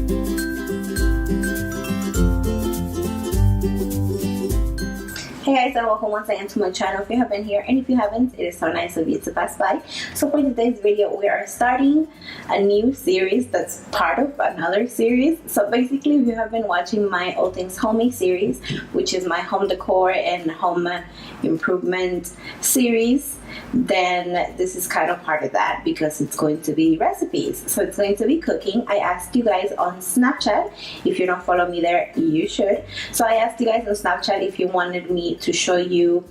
Hey guys, and welcome once again to my channel. If you haven't here, and if you haven't, it is so nice of you to pass by. So for today's video, we are starting a new series that's part of another series. So basically, if you have been watching my All Things Homey series, which is my home decor and home improvement series, then this is kind of part of that because it's going to be recipes. So it's going to be cooking. I asked you guys on Snapchat. If you don't follow me there, you should. So I asked you guys on Snapchat if you wanted me to show you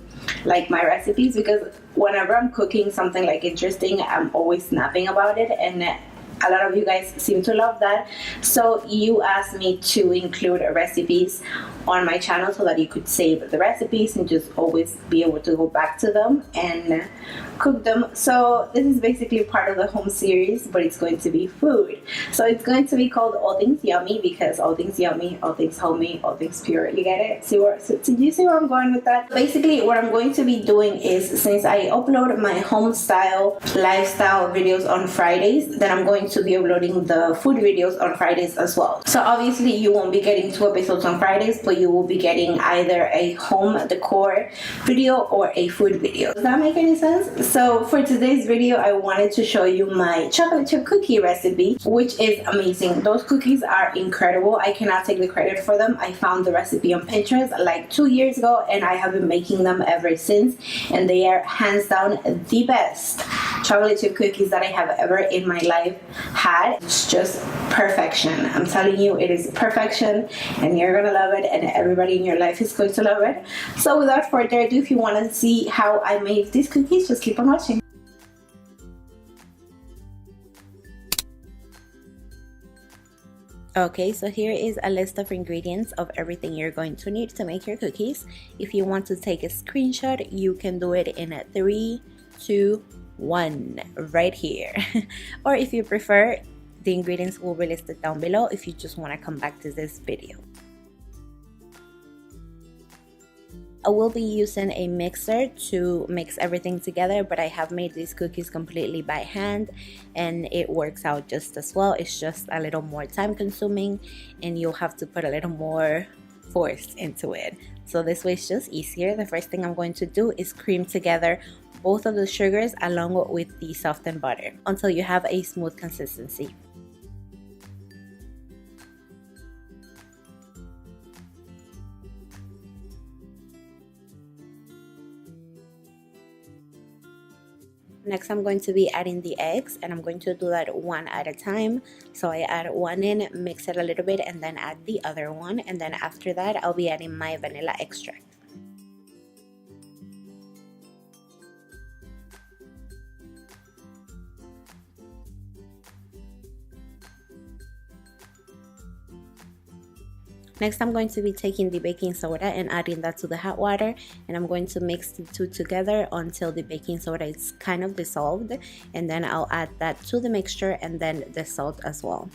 like my recipes, because whenever I'm cooking something like interesting, I'm always snapping about it, and a lot of you guys seem to love that. So you asked me to include recipes on my channel so that you could save the recipes and just always be able to go back to them and cook them. So this is basically part of the home series, but it's going to be food. So it's going to be called All Things Yummy, because all things yummy, all things homey, all things pure. You get it? So you see where I'm going with that? Basically, what I'm going to be doing is, since I upload my home style lifestyle videos on Fridays, then I'm going to be uploading the food videos on Fridays as well. So obviously you won't be getting 2 episodes on Fridays, but you will be getting either a home decor video or a food video. Does that make any sense? So for today's video, I wanted to show you my chocolate chip cookie recipe, which is amazing. Those cookies are incredible. I cannot take the credit for them. I found the recipe on Pinterest like 2 years ago, and I have been making them ever since, and they are hands down the best chocolate chip cookies that I have ever in my life had. It's just perfection. I'm telling you, it is perfection, and you're gonna love it, and everybody in your life is going to love it. So without further ado, if you want to see how I made these cookies, just keep on watching. Okay, so here is a list of ingredients of everything you're going to need to make your cookies. If you want to take a screenshot, you can do it in 3, 2, 1 right here. Or if you prefer, the ingredients will be listed down below if you just want to come back to this video. I will be using a mixer to mix everything together, but I have made these cookies completely by hand, and it works out just as well. It's just a little more time consuming, and you'll have to put a little more force into it. So this way it's just easier. The first thing I'm going to do is cream together both of the sugars along with the softened butter until you have a smooth consistency. Next, I'm going to be adding the eggs, and I'm going to do that one at a time. So I add one in, mix it a little bit, and then add the other one, and then after that I'll be adding my vanilla extract. Next, I'm going to be taking the baking soda and adding that to the hot water, and I'm going to mix the two together until the baking soda is kind of dissolved, and then I'll add that to the mixture and then the salt as well.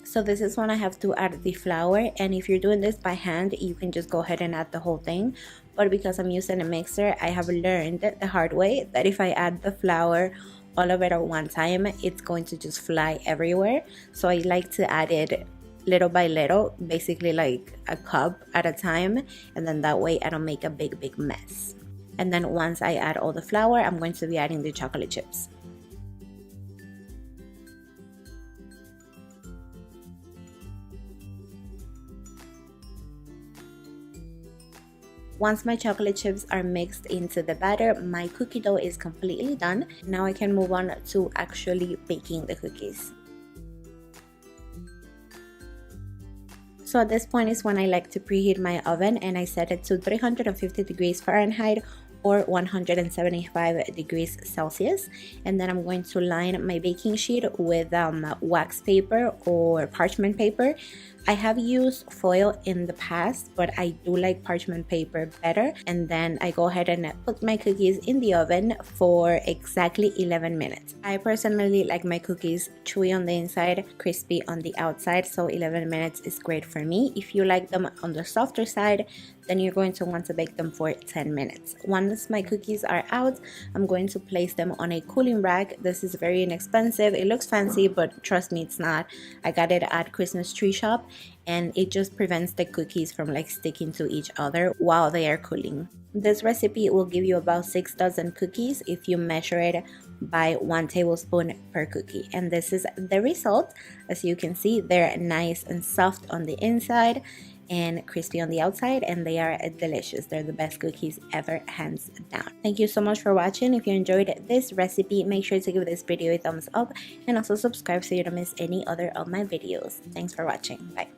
So this is when I have to add the flour, and if you're doing this by hand, you can just go ahead and add the whole thing. But because I'm using a mixer, I have learned the hard way that if I add the flour all of it at one time, it's going to just fly everywhere. So I like to add it little by little, basically like a cup at a time, and then that way I don't make a big mess. And then once I add all the flour, I'm going to be adding the chocolate chips. Once my chocolate chips are mixed into the batter, my cookie dough is completely done. Now I can move on to actually baking the cookies. So at this point is when I like to preheat my oven, and I set it to 350 degrees Fahrenheit or 175 degrees Celsius, and then I'm going to line my baking sheet with wax paper or parchment paper I have used foil in the past, but I do like parchment paper better. And then I go ahead and put my cookies in the oven for exactly 11 minutes. I personally like my cookies chewy on the inside, crispy on the outside, so 11 minutes is great for me. If you like them on the softer side, then you're going to want to bake them for 10 minutes. Once my cookies are out, I'm going to place them on a cooling rack. This is very inexpensive. It looks fancy, but trust me, it's not. I got it at Christmas tree shop, and it just prevents the cookies from like sticking to each other while they are cooling. This recipe will give you about 6 dozen cookies if you measure it by 1 tablespoon per cookie. And this is the result. As you can see, they're nice and soft on the inside and crispy on the outside, and they are delicious. They're the best cookies ever, hands down. Thank you so much for watching. If you enjoyed this recipe, make sure to give this video a thumbs up and also subscribe so you don't miss any other of my videos. Thanks for watching. Bye.